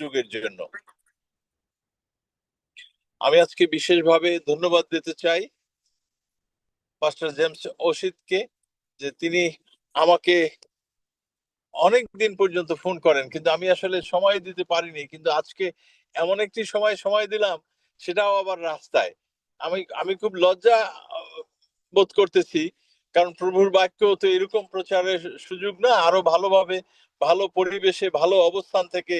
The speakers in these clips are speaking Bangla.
সুযোগের জন্য। আমি আজকে বিশেষভাবে ধন্যবাদ দিতে চাই পাস্টার জেমস অসিতকে, যে তিনি আমাকে অনেক দিন পর্যন্ত ফোন করেন, কিন্তু আমি আসলে সময় দিতে পারিনি। কিন্তু আজকে এমন একটি সময় দিলাম, সেটাও আবার রাস্তায়। আমি আমি খুব লজ্জা বোধ করতেছি, কারণ প্রভুর বাক্য তো এরকম প্রচারের সুযোগ না, আরো ভালোভাবে, ভালো পরিবেশে, ভালো অবস্থান থেকে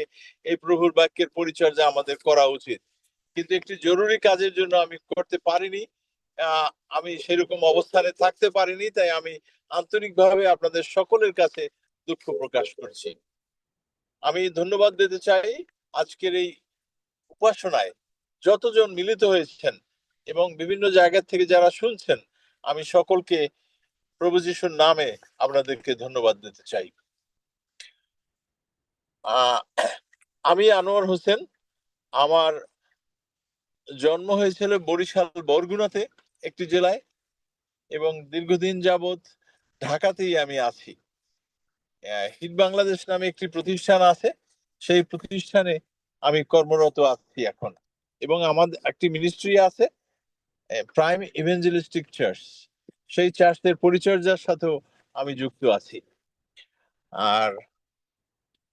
এই প্রভুর বাক্যের পরিচর্যা আমাদের করা উচিত। কিন্তু একটি জরুরি কাজের জন্য আমি করতে পারিনি, আমি সেরকম অবস্থানে থাকতে পারিনি, তাই আমি আন্তরিকভাবে আপনাদের সকলের কাছে দুঃখ প্রকাশ করছি। আমি ধন্যবাদ দিতে চাই আজকের এই উপাসনায় যতজন মিলিত হয়েছেন এবং বিভিন্ন জায়গা থেকে যারা শুনছেন, আমি সকলকে প্রভু যিশুর নামে আপনাদেরকে ধন্যবাদ দিতে চাই। আমি আনোয়ার হোসেন। আমার জন্ম হয়েছিল বরিশাল বরগুনাতে একটি জেলায়, এবং দীর্ঘদিন যাবৎ ঢাকাতেই আমি আছি। হিট বাংলাদেশ নামে একটি প্রতিষ্ঠান আছে, সেই প্রতিষ্ঠানে আমি কর্মরত আছি এখন। এবং আমাদের একটি মিনিস্ট্রি আছে, প্রাইম ইভেঞ্জেলিস্টিক চার্চ, সেই চার্চের পরিচর্যার সাথেও আমি যুক্ত আছি। আর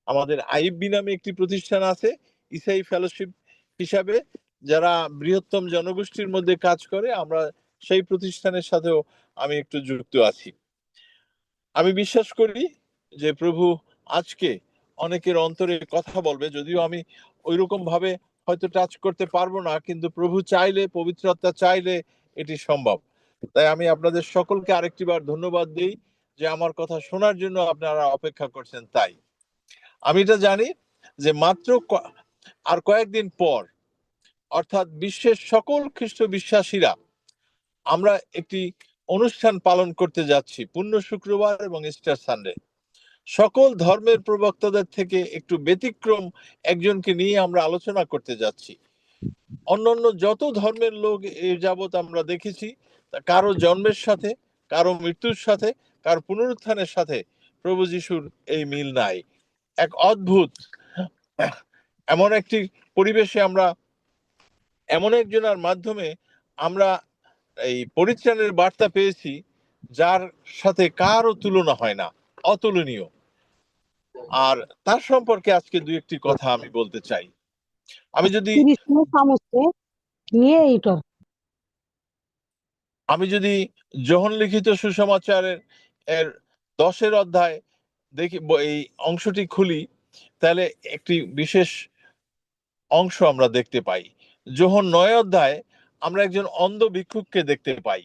আমাদের আইএফবি নামে একটি প্রতিষ্ঠান আছে ইসাই ফেলোশিপ হিসাবে, যারা বৃহত্তম জনগোষ্ঠীর মধ্যে কাজ করে, আমরা সেই প্রতিষ্ঠানের সাথেও আমি একটু যুক্ত আছি। আমি বিশ্বাস করি যে প্রভু আজকে অনেকের অন্তরে কথা বলবে, যদিও আমি ওইরকম ভাবে হয়তো টাচ করতে পারবো না, কিন্তু প্রভু চাইলে, পবিত্র আত্মা চাইলে এটি সম্ভব। তাই আমি আপনাদের সকলকে আরেকটি বার ধন্যবাদ দিই যে আমার কথা শোনার জন্য আপনারা অপেক্ষা করছেন। তাই আমি এটা জানি যে মাত্র আর কয়েকদিন পর, অর্থাৎ বিশ্বের সকল খ্রিস্ট বিশ্বাসীরা আমরা একটি অনুষ্ঠান পালন করতে যাচ্ছি, পূর্ণ শুক্রবার এবং ইস্টার সানডে। সকল ধর্মের প্রবক্তাদের থেকে একটু ব্যতিক্রম একজনকে নিয়ে আমরা আলোচনা করতে যাচ্ছি। অন্যান্য যত ধর্মের লোক এ যাবৎ আমরা দেখেছি, কারো জন্মের সাথে, কারো মৃত্যুর সাথে, কারো পুনরুত্থানের সাথে প্রভু যিশুর এই মিল নাই। এক অদ্ভুত এমন একটি পরিবেশে আমরা, এমন একজনের মাধ্যমে আমরা এই পরিত্রাণের বার্তা পেয়েছি, যার সাথে কারো তুলনা হয় না, অতুলনীয়। আর তার সম্পর্কে আজকে দুই একটি কথা আমি বলতে চাই। আমি যদি যোহন লিখিত সুসমাচারের 10 অধ্যায় দেখি, এই অংশটি খুলি, তাহলে একটি বিশেষ অংশ আমরা দেখতে পাই। যোহন 9 অধ্যায় আমরা একজন অন্ধ ভিক্ষুককে দেখতে পাই,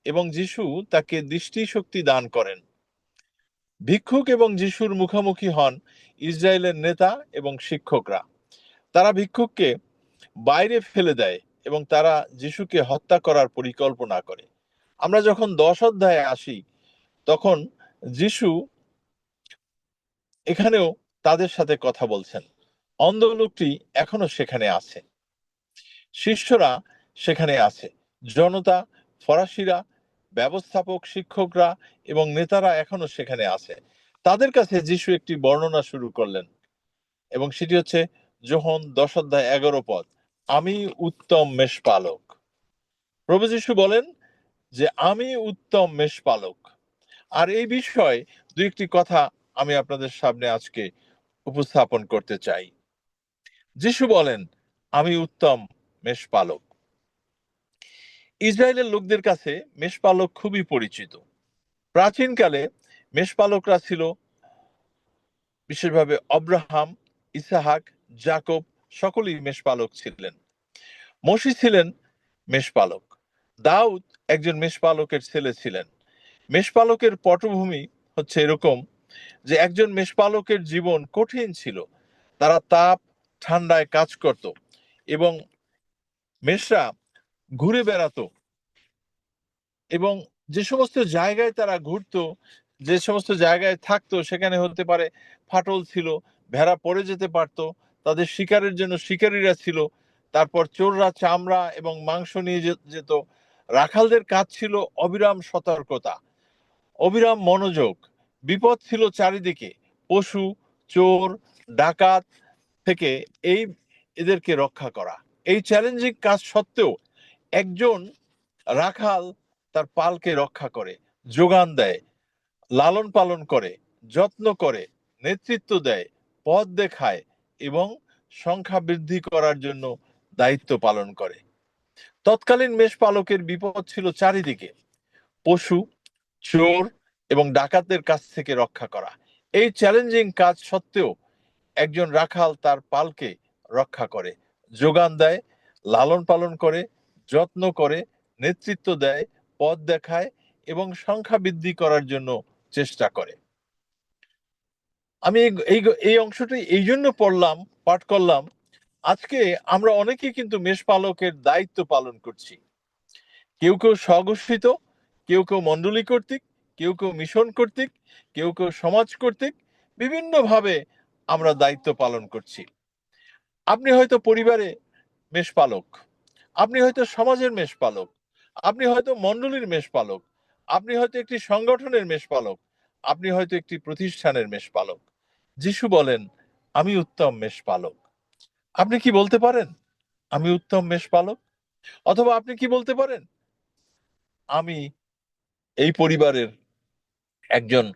এবং যিশু তাকে দৃষ্টিশক্তি দান করেন। ভিক্ষুক এবং যিশুর মুখোমুখি হন ইসরায়েলের নেতা এবং শিক্ষকরা। তারা ভিক্ষুককে বাইরে ফেলে দেয় এবং তারা যিশুকে হত্যা করার পরিকল্পনা করে। আমরা যখন 10 অধ্যায়ে আসি, তখন যিশু এখানেও তাদের সাথে কথা বলছেন। অন্ধ লোকটি এখনো সেখানে আছে, শিষ্যরা সেখানে আছে, জনতা, ফরাসিরা, ব্যবস্থাপক, শিক্ষকরা এবং নেতারা এখনো সেখানে আছে। তাদের কাছে যিশু একটি বর্ণনা শুরু করলেন, এবং সেটি হচ্ছে যোহন 10 অধ্যায় 11 পদ। আমি উত্তম মেষপালক। প্রভু যিশু বলেন যে আমি উত্তম মেষপালক। আর এই বিষয়ে দুই একটি কথা আমি আপনাদের সামনে আজকে উপস্থাপন করতে চাই। যিশু বলেন আমি উত্তম মেষপালক। ইসরায়েলের লোকদের কাছে মেষপালক খুবই পরিচিত। প্রাচীনকালে মেষপালকরা ছিল বিশেষভাবে অব্রাহাম, ইসাহাক, জাকব, সকলেই মেষপালক ছিলেন। মোশে ছিলেন মেষপালক। দাউদ একজন মেষপালকের ছেলে ছিলেন। মেষপালকের পটভূমি হচ্ছে এরকম যে একজন মেষপালকের জীবন কঠিন ছিল। তারা তাপ, ঠান্ডায় কাজ করত, এবং মেষরা ঘুরে বেড়াতো, এবং যে সমস্ত জায়গায় তারা ঘুরতো, যে সমস্ত জায়গায় থাকতো, সেখানে হতে পারে ফাটল ছিল, ভেড়া পড়ে যেতে পারতো, তাদের শিকারের জন্য শিকারীরা ছিল, তারপর চোররা চামড়া এবং মাংস নিয়ে যেত। রাখালদের কাজ ছিল অবিরাম সতর্কতা, অবিরাম মনোযোগ। বিপদ ছিল চারিদিকে, পশু, চোর, ডাকাত, থেকে এই এদেরকে রক্ষা করা। এই চ্যালেঞ্জিং কাজ সত্ত্বেও একজন রাখাল তার পালকে রক্ষা করে, যোগান দেয়, লালন পালন করে, যত্ন করে, নেতৃত্ব দেয়, পথ দেখায় এবং সংখ্যা বৃদ্ধি করার জন্য দায়িত্ব পালন করে। তৎকালীন মেষপালকের বিপদ ছিল চারিদিকে, পশু, চোর এবং ডাকাতদের কাছ থেকে রক্ষা করা। এই চ্যালেঞ্জিং কাজ সত্ত্বেও একজন রাখাল তার পালকে রক্ষা করে, যোগান দেয়, লালন পালন করে, যত্ন করে, নেতৃত্ব দেয়, পথ দেখায় এবং সংখ্যা বৃদ্ধি করার জন্য চেষ্টা করে। আমি এই এই অংশটি এই জন্য পাঠ করলাম। আজকে আমরা অনেকেই কিন্তু মেষপালকের দায়িত্ব পালন করছি। কেউ কেউ স্বঘোষিত, কেউ কেউ মণ্ডলী কর্তৃক, কেউ কেউ মিশন কর্তৃক, কেউ কেউ সমাজ কর্তৃক, বিভিন্নভাবে আমরা দায়িত্ব পালন করছি। আপনি হয়তো পরিবারে মেষপালক, আপনি হয়তো সমাজের মেষপালক, আপনি হয়তো মণ্ডলীর মেষপালক, আপনি হয়তো একটি সংগঠনের মেষপালক, আপনি হয়তো একটি প্রতিষ্ঠানের মেষপালক। যিশু বলেন, আমি উত্তম মেষপালক। আপনি কি বলতে পারেন আমি উত্তম মেষপালক? অথবা আপনি কি বলতে পারেন আমি এই পরিবারের একজন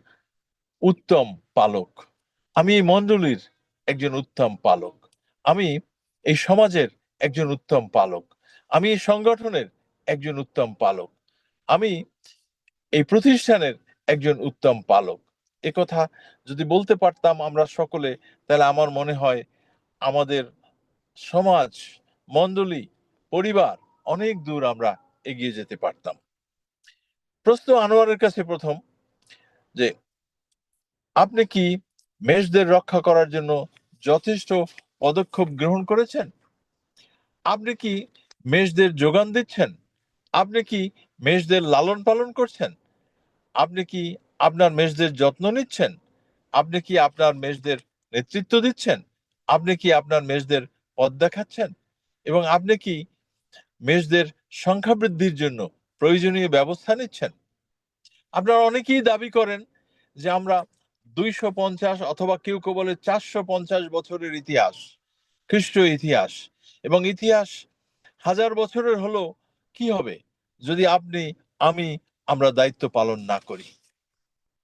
উত্তম পালক, আমি এই মণ্ডলীর একজন উত্তম পালক, আমি এই সমাজের একজন উত্তম পালক, আমি এই সংগঠনের একজন উত্তম পালক, আমি এই প্রতিষ্ঠানের একজন উত্তম পালক। একথা যদি বলতে পারতাম আমরা সকলে, তাহলে আমার মনে হয় আমাদের সমাজ, মণ্ডলী, পরিবার অনেক দূর আমরা এগিয়ে যেতে পারতাম। প্রশ্ন আনোয়ারের কাছে প্রথম, যে আপনি কি মেষদের রক্ষা করার জন্য যথেষ্ট পদক্ষেপ গ্রহণ করেছেন? আপনি কি মেষদের যোগান দিচ্ছেন? আপনি কি মেষদের লালন পালন করছেন? আপনি কি আপনার মেষদের যত্ন নিচ্ছেন? আপনি কি আপনার মেষদের নেতৃত্ব দিচ্ছেন? আপনি কি আপনার মেষদের পথ দেখাচ্ছেন? এবং আপনি কি মেষদের সংখ্যা বৃদ্ধির জন্য প্রয়োজনীয় ব্যবস্থা নিচ্ছেন? আপনারা অনেকেই দাবি করেন যে আমরা 250 অথবা কেউ কেউ বলে 450 বছরের ইতিহাস, খ্রিস্ট ইতিহাস, এবং ইতিহাস 1000 বছরের হলো কি হবে যদি আপনি আমি আমরা দায়িত্ব পালন না করি?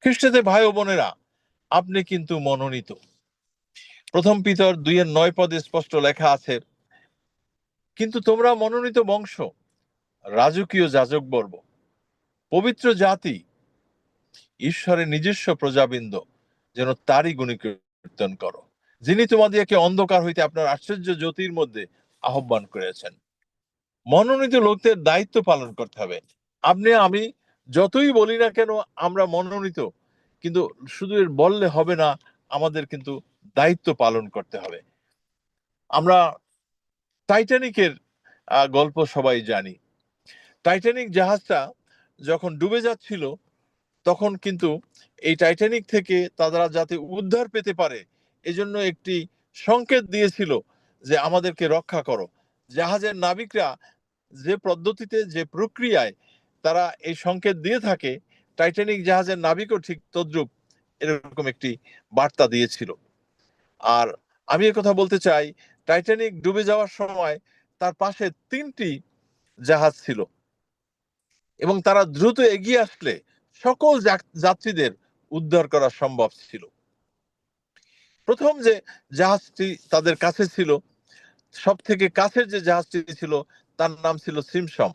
খ্রিস্টদের ভাই ও বোনেরা, আপনি কিন্তু মনোনীত। প্রথম পিতর 2:9 পদে স্পষ্ট লেখা আছে, কিন্তু তোমরা মনোনীত বংশ, রাজকীয় যাজকবর্গ, পবিত্র জাতি, ঈশ্বরের নিজস্ব প্রজাবৃন্দ, যেন তারই গুণকীর্তন করো, যিনি তোমাদেরকে অন্ধকার হইতে আপনার আশ্চর্য জ্যোতির মধ্যে আহ্বান করেছেন। মনোনীত লোকদের দায়িত্ব পালন করতে হবে। আপনি আমি যতই বলি না কেন আমরা মনোনীত, কিন্তু শুধু এর বললে হবে না, আমাদের কিন্তু দায়িত্ব পালন করতে হবে। আমরা টাইটানিকের গল্প সবাই জানি। টাইটানিক জাহাজটা যখন ডুবে যাচ্ছিল, তখন কিন্তু এই টাইটানিক থেকে তারা যাতে উদ্ধার পেতে পারে এজন্য একটি সংকেত দিয়েছিল যে আমাদেরকে রক্ষা করো। জাহাজের নাবিকরা যে পদ্ধতিতে, যে প্রক্রিয়ায় তারা এই সংকেত দিয়ে থাকে, টাইটানিক জাহাজের নাবিকও ঠিক তদ্রূপ এরকম একটি বার্তা দিয়েছিল। আর আমি কথা বলতে চাই, টাইটানিক ডুবে যাওয়ার সময় তার পাশে 3টি জাহাজ ছিল এবং তারা দ্রুত এগিয়ে আসলে সকল যাত্রীদের উদ্ধার করা সম্ভব ছিল। প্রথম যে জাহাজটি তাদের কাছে ছিল, সব থেকে কাছের যে জাহাজটি ছিল, তার নাম ছিল সিমসম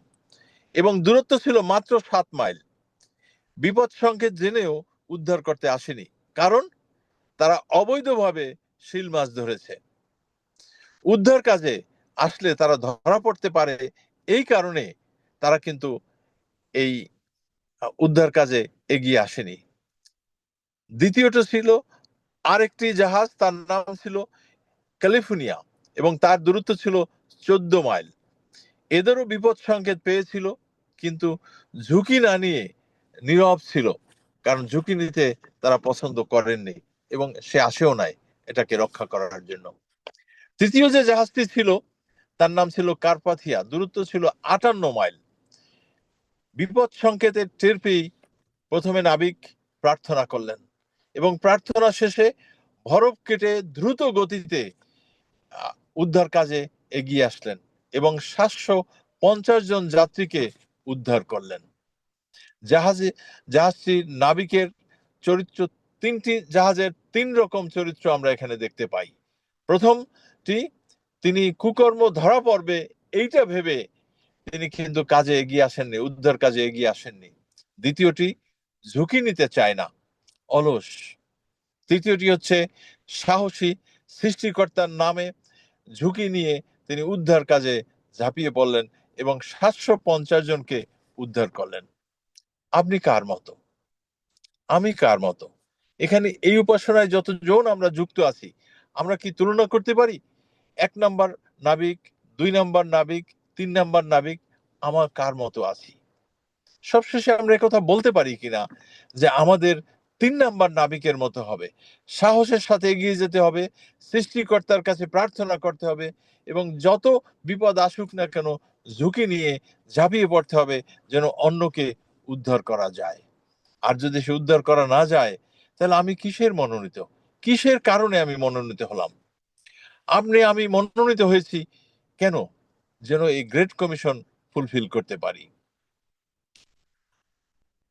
এবং দূরত্ব ছিল মাত্র 7 মাইল। বিপদ সংকেত জেনেও উদ্ধার করতে আসেনি, কারণ তারা অবৈধভাবে শিল মাছ ধরেছে। উদ্ধার কাজে আসলে তারা ধরা পড়তে পারে, এই কারণে তারা কিন্তু এই উদ্ধার কাজে এগিয়ে আসেনি। দ্বিতীয়ত ছিল আরেকটি জাহাজ, তার নাম ছিল ক্যালিফোর্নিয়া এবং তার দূরত্ব ছিল 14 মাইল। এদেরও বিপদ সংকেত পেয়েছিল, কিন্তু ঝুঁকি না নিয়ে নীরব ছিল, কারণ ঝুঁকি নিতে তারা পছন্দ করেননি এবং সে আসেও নাই এটাকে রক্ষা করার জন্য। তৃতীয় যে জাহাজটি ছিল তার নাম ছিল কার্পাথিয়া, দূরত্ব ছিল 58 মাইল। বিপদ সংকেতের টের পেয়েই প্রথমে নাবিক প্রার্থনা করলেন এবং প্রার্থনা শেষে বরফ কেটে দ্রুত গতিতে উদ্ধার কাজে এগিয়ে আসলেন এবং 750 জন যাত্রীকে উদ্ধার করলেন। জাহাজটির নাবিকের চরিত্র, তিনটি জাহাজের 3 রকম চরিত্র আমরা এখানে দেখতে পাই। প্রথমটি, তিনি কুকর্ম ধরা পড়বে এইটা ভেবে তিনি কিন্তু কাজে এগিয়ে আসেননি, উদ্ধার কাজে এগিয়ে আসেননি। দ্বিতীয়টি, ঝুঁকি নিতে চায় না, অলস। তৃতীয়টি হচ্ছে সাহসী, সৃষ্টিকর্তার নামে ঝুঁকি নিয়ে তিনি উদ্ধার কাজে ঝাঁপিয়ে পড়লেন এবং 750 জনকে উদ্ধার করলেন। আপনি কার মতো? আমি কার মতো? এখানে এই উপাসনায় যতজন আমরা যুক্ত আছি, আমরা কি তুলনা করতে পারি? 1 নম্বর নাবিক, 2 নম্বর নাবিক, 3 নম্বর নাবিক, আমার কার মতো আছি? সবশেষে আমরা একথা বলতে পারি কিনা যে আমাদের 3 নম্বর নাবিকের মতো হবে, সাহসের সাথে এগিয়ে যেতে হবে, সৃষ্টিকর্তার কাছে প্রার্থনা করতে হবে এবং যত বিপদ আসুক না কেন ঝুঁকি নিয়ে ঝাঁপিয়ে পড়তে হবে যেন অন্যকে উদ্ধার করা যায়। আর যদি সে উদ্ধার করা না যায়, তাহলে আমি কিসের মনোনীত? কিসের কারণে আমি মনোনীত হলাম? আমি মনোনীত হয়েছি কেন? যেন এই গ্রেট কমিশন ফুলফিল করতে পারি।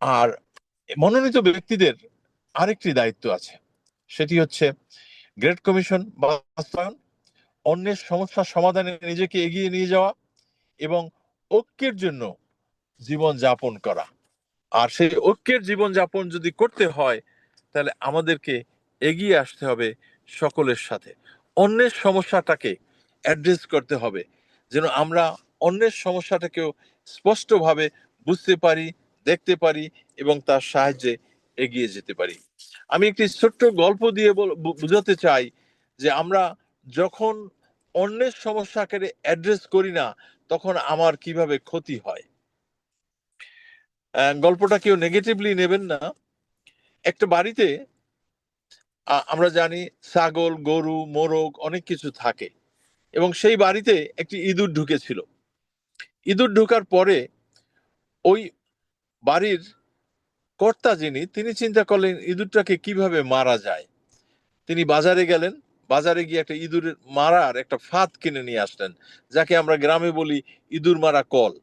আর মনোনীত ব্যক্তিদের আরেকটি দায়িত্ব আছে, সেটি হচ্ছে গ্রেট কমিশন বাস্তবায়ন, অন্যের সমস্যা সমাধানে নিজেকে এগিয়ে নিয়ে যাওয়া এবং ঐক্যের জন্য জীবন যাপন করা। আর সেই ঐক্যের জীবন যাপন যদি করতে হয়, তাহলে আমাদেরকে এগিয়ে আসতে হবে সকলের সাথে, অন্যের সমস্যাটাকে অ্যাড্রেস করতে হবে, যেন আমরা অন্যের সমস্যাটাকেও স্পষ্টভাবে বুঝতে পারি, দেখতে পারি এবং তার সাহায্যে এগিয়ে যেতে পারি। আমি একটি ছোট্ট গল্প দিয়ে বুঝাতে চাই যে আমরা যখন অন্যের সমস্যাকে অ্যাড্রেস করি না, তখন আমার কিভাবে ক্ষতি হয়। গল্পটা কেউ নেগেটিভলি নেবেন না। একটা বাড়িতে আমরা জানি ছাগল, গরু, মোরগ অনেক কিছু থাকে এবং সেই বাড়িতে একটি ইঁদুর ঢুকেছিল। ইঁদুর ঢোকার পরে ওই বাড়ির কর্তা যিনি, তিনি চিন্তা করলেন ইঁদুরটাকে কিভাবে মারা যায়। তিনি বাজারে গেলেন, বাজারে গিয়ে একটা ইঁদুরের মারার একটা ফাঁদ কিনে নিয়ে আসলেন, যাকে আমরা গ্রামে বলি ইঁদুর মারা কল।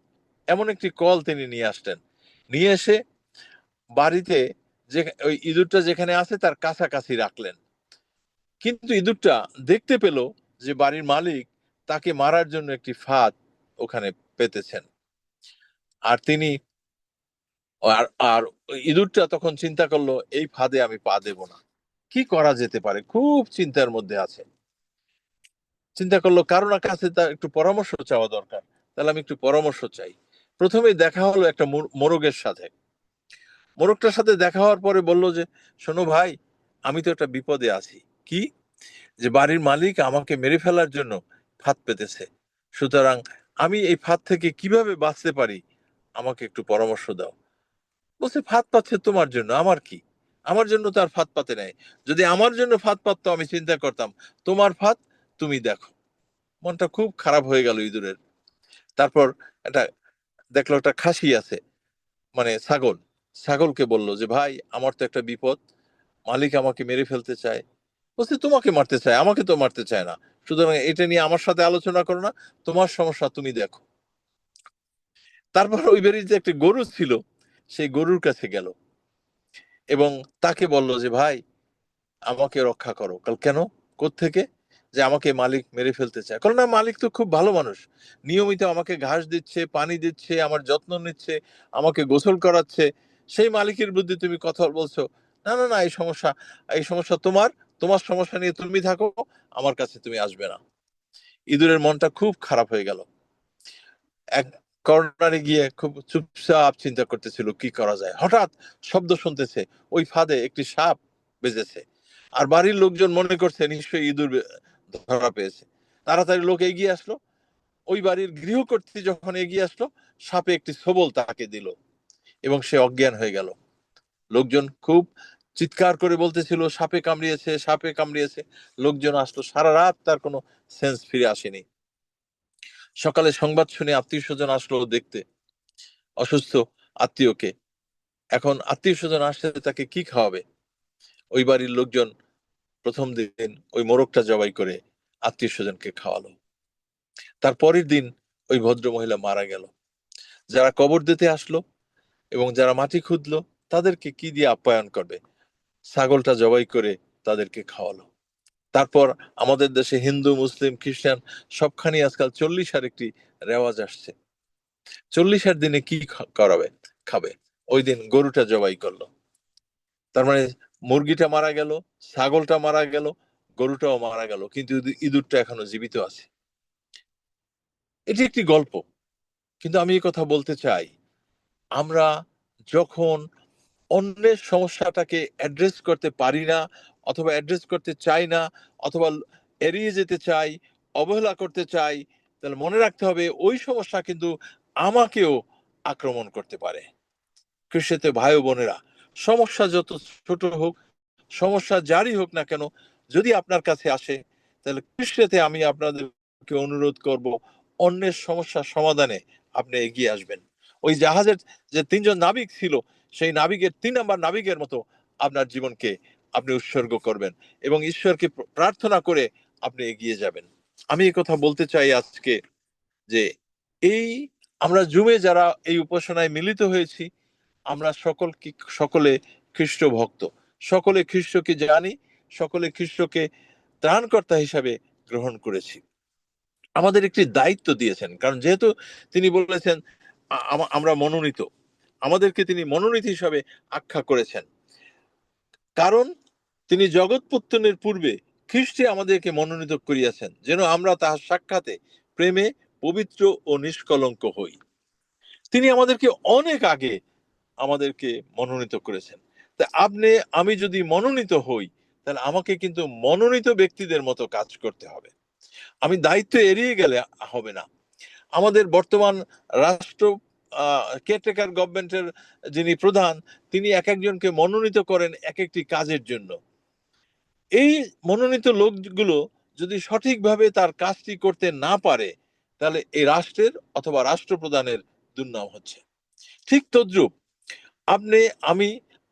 এমন একটি কল তিনি নিয়ে আসলেন, নিয়ে এসে বাড়িতে যে ওই ইঁদুরটা যেখানে আছে তার কাছাকাছি রাখলেন। কিন্তু ইঁদুরটা দেখতে পেল যে বাড়ির মালিক তাকে মারার জন্য একটি ফাঁদ ওখানে পেতেছেন। আর তিনি আর আর ইঁদুরটা তখন চিন্তা করলো, এই ফাঁদে আমি পা দেব না, কি করা যেতে পারে, খুব চিন্তার মধ্যে আছে। চিন্তা করলো কারোর কাছে তার একটু পরামর্শ চাওয়া দরকার, তাহলে আমি একটু পরামর্শ চাই। প্রথমে দেখা হলো একটা মোরগের সাথে। মোরগটার সাথে দেখা হওয়ার পরে বলল যে, শোনো ভাই, আমি তো একটা বিপদে আছি। কি? যে বাড়ির মালিক আমাকে মেরে ফেলার জন্য ফাঁদ পেতেছে, সুতরাং আমি এই ফাঁদ থেকে কিভাবে বাঁচতে পারি, আমাকে একটু পরামর্শ দাও। বলছে, ফাঁদ পাচ্ছে তোমার জন্য, আমার কি? আমার জন্য তার ফাঁদ পাতে নাই। যদি আমার জন্য ফাঁদ পাততো আমি চিন্তা করতাম, তোমার ফাঁদ তুমি দেখো। মনটা খুব খারাপ হয়ে গেল ইঁদুরের। তারপর একটা দেখলো একটা খাসি আছে, মানে ছাগল। ছাগলকে বলল যে, ভাই, আমার তো একটা বিপদ, মালিক আমাকে মেরে ফেলতে চায়। বলছে, তোমাকে মারতে চায়, আমাকে তো মারতে চায় না, সুতরাং এটা নিয়ে আমার সাথে আলোচনা করো না, তোমার সমস্যা তুমি দেখো। তারপর ওই বাড়ির যে একটা গরু ছিল, সেই গরুর কাছে গেল এবং তাকে বলল যে, ভাই, আমাকে রক্ষা করো। কাল কেন? কোত্থেকে? যে আমাকে মালিক মেরে ফেলতে চায়। কারণ না, মালিক তো খুব ভালো মানুষ, নিয়মিত আমাকে ঘাস দিচ্ছে, পানি দিচ্ছে, আমার যত্ন নিচ্ছে, আমাকে গোসল করাচ্ছে। সেই মালিকের বিরুদ্ধে তুমি কথা বলছো? না না না, এই সমস্যা তোমার, তোমার সমস্যা নিয়ে তুমি থাকো, আমার কাছে তুমি আসবে না। ইঁদুরের মনটা খুব খারাপ হয়ে গেল। এক কর্নারে গিয়ে খুব চুপচাপ চিন্তা করতেছিল কি করা যায়। হঠাৎ শব্দ শুনতেছে, ওই ফাঁদে একটি সাপ বেজেছে। আর বাড়ির লোকজন মনে করছে নিশ্চয়ই ইঁদুর ধরা পেয়েছে। তাড়াতাড়ি লোক এগিয়ে আসলো। ওই বাড়ির গৃহকর্ত্রী যখন এগিয়ে আসলো, সাপে একটি ছোবল তাকে দিল এবং সে অজ্ঞান হয়ে গেল। লোকজন খুব চিৎকার করে বলতেছিল, সাপে কামড়িয়েছে, সাপে কামড়িয়েছে। লোকজন আসলো, সারা রাত তার কোনো সেন্স ফিরে আসেনি। সকালে সংবাদ শুনে আত্মীয় স্বজন আসলো দেখতে অসুস্থ আত্মীয়কে। এখন আত্মীয় স্বজন আসলে তাকে কি খাওয়াবে? ওই বাড়ির লোকজন প্রথম দিন ওই মোরগটা জবাই করে আত্মীয় স্বজনকে খাওয়ালো। তার পরের দিন ওই ভদ্র মহিলা মারা গেল। যারা কবর দিতে আসলো এবং যারা মাটি খুঁদলো তাদেরকে কি দিয়ে আপ্যায়ন করবে? ছাগলটা জবাই করে তাদেরকে খাওয়ালো। তারপর আমাদের দেশে হিন্দু, মুসলিম, খ্রিস্টান সবখানি আজকাল 40 একটি রেওয়াজ আসছে। 40 দিনে কি করাবে, খাবে? ওই দিন গরুটা জবাই করলো। তার মানে মুরগিটা মারা গেল, ছাগলটা মারা গেল, গরুটাও মারা গেল, কিন্তু ইঁদুরটা এখনো জীবিত আছে। এটি একটি গল্প, কিন্তু আমি এই কথা বলতে চাই, আমরা যখন অন্যের সমস্যাটাকে অ্যাড্রেস করতে পারি না, অথবা অ্যাড্রেস করতে চাই না, অথবা এড়িয়ে যেতে চাই, অবহেলা করতে চাই, তাহলে মনে রাখতে হবে ওই সমস্যা কিন্তু আমাকেও আক্রমণ করতে পারে। খ্রিস্টতে ভাই ও বোনেরা, সমস্যা যত ছোট হোক, সমস্যা যারই হোক না কেন, যদি আপনার কাছে আসে, তাহলে খ্রিস্টতে আমি আপনাদেরকে অনুরোধ করব, অন্যের সমস্যা সমাধানে আপনি এগিয়ে আসবেন। ওই জাহাজের যে 3জন নাবিক ছিল, সেই নাবিকের 3 নাম্বার নাবিকের মতো আপনার জীবনকে আপনি উৎসর্গ করবেন এবং ঈশ্বরকে প্রার্থনা করে আপনি এগিয়ে যাবেন। আমি এই কথা বলতে চাই আজকে যে এই আমরা জুমে যারা এই উপাসনায় মিলিত হয়েছি, আমরা সকলে খ্রিস্ট ভক্ত, সকলে খ্রিস্টকে জানি, সকলে খ্রিস্টকে ত্রাণকর্তা হিসাবে গ্রহণ করেছি। আমাদের একটি দায়িত্ব দিয়েছেন, কারণ যেহেতু তিনি বলেছেন আমরা মনোনীত, আমাদেরকে তিনি মনোনীত হিসাবে আখ্যা করেছেন, কারণ তিনি জগৎ পত্তনের পূর্বে খ্রিস্টে আমাদেরকে মনোনীত করিয়াছেন, যেন আমরা তাহার সাক্ষাতে প্রেমে পবিত্র ও নিষ্কলঙ্ক হই। তিনি আমাদেরকে অনেক আগে আমাদেরকে মনোনীত করেছেন। তা আমি যদি মনোনীত হই, তাহলে আমাকে কিন্তু মনোনীত ব্যক্তিদের মতো কাজ করতে হবে। আমি দায়িত্ব এড়িয়ে গেলে হবে না। আমাদের বর্তমান রাষ্ট্র কেয়ারটেকার গভর্নমেন্টের যিনি প্রধান, তিনি এক একজনকে মনোনীত করেন এক একটি কাজের জন্য। এই মনোনীত লোকগুলো যদি সঠিকভাবে তার কাজটি করতে না পারে, তাহলে এই রাষ্ট্রের অথবা রাষ্ট্রপ্রধানের দুর্নাম হচ্ছে। ঠিক তদ্রূপ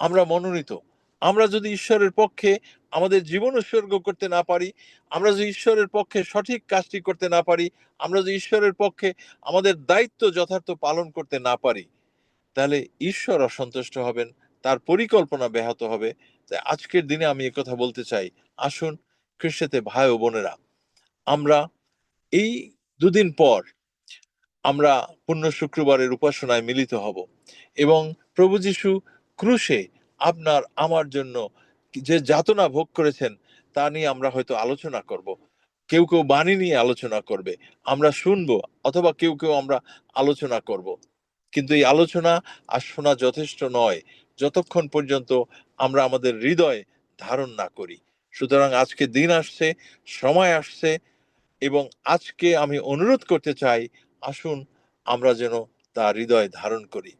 আমরা মনোনীত। আমরা যদি ঈশ্বরের পক্ষে আমাদের জীবন উৎসর্গ করতে না পারি, আমরা যদি ঈশ্বরের পক্ষে সঠিক কাজটি করতে না পারি, আমরা যদি ঈশ্বরের পক্ষে আমাদের দায়িত্ব যথার্থ পালন করতে না পারি, তাহলে ঈশ্বর অসন্তুষ্ট হবেন, তার পরিকল্পনা ব্যাহত হবে। তাই আজকের দিনে আমি কথা বলতে চাই, আসুন খ্রিস্টতে ভাই ও বোনেরা, আমরা এই 2 দিন পর আমরা পূর্ণ শুক্রবারের উপাসনায় মিলিত হব এবং প্রভু যীশু ক্রুশে আপনার আমার জন্য যে যাতনা ভোগ করেছেন তা নিয়ে আমরা হয়তো আলোচনা করব। কেউ কেউ বাণী নিয়ে আলোচনা করবে, আমরা শুনবো, অথবা কেউ কেউ আমরা আলোচনা করব। কিন্তু এই আলোচনা আর শোনা যথেষ্ট নয় যতক্ষণ পর্যন্ত আমরা আমাদের হৃদয় ধারণ না করি। সুতরাং আজকে দিন আসছে, সময় আসছে, এবং আজকে আমি অনুরোধ করতে চাই, আসুন আমরা যেন তার হৃদয় ধারণ করি।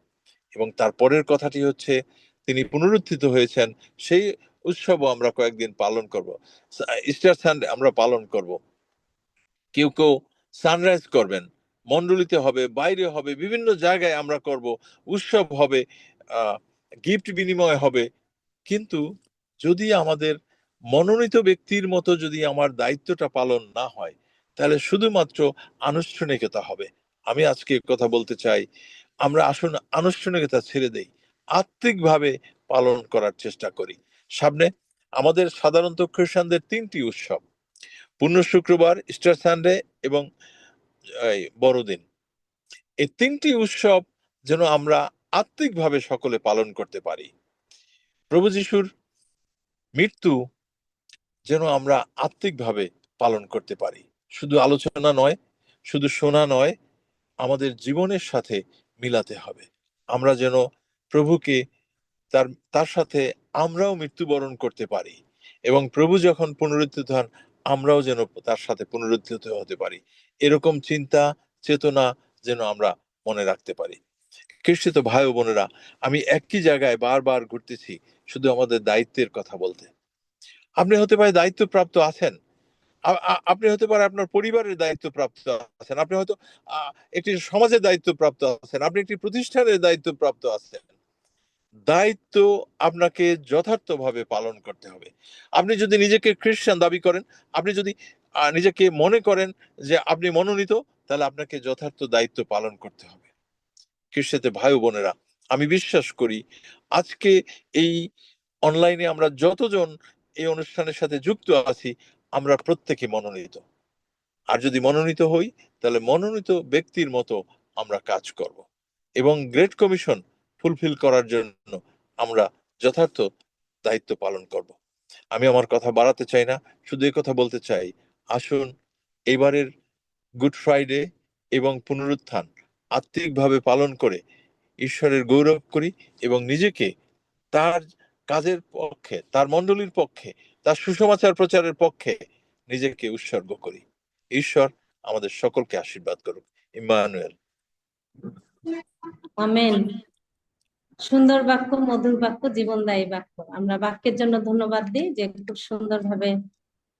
এবং তার পরের কথাটি হচ্ছে, তিনি পুনরুত্থিত হয়েছেন, সেই উৎসবও আমরা কয়েকদিন পালন করব। ইস্টার সানডে আমরা পালন করব। কেউ কেউ সানরাইজ করবেন, মণ্ডলীতে হবে, বাইরে হবে, বিভিন্ন জায়গায় আমরা করব, উৎসব হবে, গিফট বিনিময় হবে। কিন্তু যদি আমাদের মনোনীত ব্যক্তির মতো যদি আমার দায়িত্বটা পালন না হয়, তাহলে শুধুমাত্র আনুষ্ঠানিকতা হবে। আমি আজকে কথা বলতে চাই, আমরা আসুন আনুষ্ঠানিকতা ছেড়ে দেই, আত্মিকভাবে পালন করার চেষ্টা করি। সামনে আমাদের সাধারণত খ্রিস্টানদের 3টি উৎসব, পূর্ণ শুক্রবার, ইস্টার সানডে এবং বড়দিন। এই 3টি উৎসব যেন আমরা আত্মিকভাবে সকলে পালন করতে পারি। প্রভু যিশুর মৃত্যু যেন আমরা আত্মিকভাবে পালন করতে পারি। শুধু আলোচনা নয়, শুধু শোনা নয়, আমাদের জীবনের সাথে মিলাতে হবে। আমরা যেন প্রভুকে তার সাথে আমরাও মৃত্যুবরণ করতে পারি, এবং প্রভু যখন পুনরুত্থিত হন, আমরাও যেন তার সাথে পুনরুত্থিত হতে পারি। এরকম চিন্তা চেতনা যেন আমরা মনে রাখতে পারি। খ্রিস্টিত ভাই ও বোনেরা, আমি একই জায়গায় বারবার ঘুরতেছি শুধু আমাদের দায়িত্বের কথা বলতে। আপনি হতে পারে দায়িত্বপ্রাপ্ত আছেন, আপনি হতে পারে আপনার পরিবারের দায়িত্বপ্রাপ্ত আছেন, আপনি হয়তো একটি সমাজের দায়িত্বপ্রাপ্ত আছেন, আপনি একটি প্রতিষ্ঠানের দায়িত্বপ্রাপ্ত আছেন। দায়িত্ব আপনাকে যথার্থভাবে পালন করতে হবে। আপনি যদি নিজেকে খ্রিস্টান দাবি করেন, আপনি যদি নিজেকে মনে করেন যে আপনি মনোনীত, তাহলে আপনাকে যথার্থ দায়িত্ব পালন করতে হবে। খ্রিস্টাতে ভাই ও বোনেরা, আমি বিশ্বাস করি আজকে এই অনলাইনে আমরা যতজন এই অনুষ্ঠানের সাথে যুক্ত আছি, আমরা প্রত্যেকে মনোনীত। আর যদি মনোনীত হই, তাহলে মনোনীত ব্যক্তির মতো আমরা কাজ করব এবং গ্রেট কমিশন ফুলফিল করার জন্য আমরা যথার্থ দায়িত্ব পালন করব। আমি আমার কথা বাড়াতে চাই না, শুধু এই কথা বলতে চাই, আসুন এবারের গুড ফ্রাইডে এবং পুনরুত্থান আত্মিকভাবে পালন করে ঈশ্বরের গৌরব করি এবং নিজেকে তার কাজের পক্ষে, তার মণ্ডলীর পক্ষে, তার সুসমাচার প্রচারের পক্ষে নিজেকে উৎসর্গ করি। ঈশ্বর আমাদের সকলকে আশীর্বাদ করুক। ইম্মানুয়েল। আমেন। সুন্দর বাক্য, মধুর বাক্য, জীবনদায়ী বাক্য। আমরা বাক্যের জন্য ধন্যবাদ দিই যে খুব সুন্দরভাবে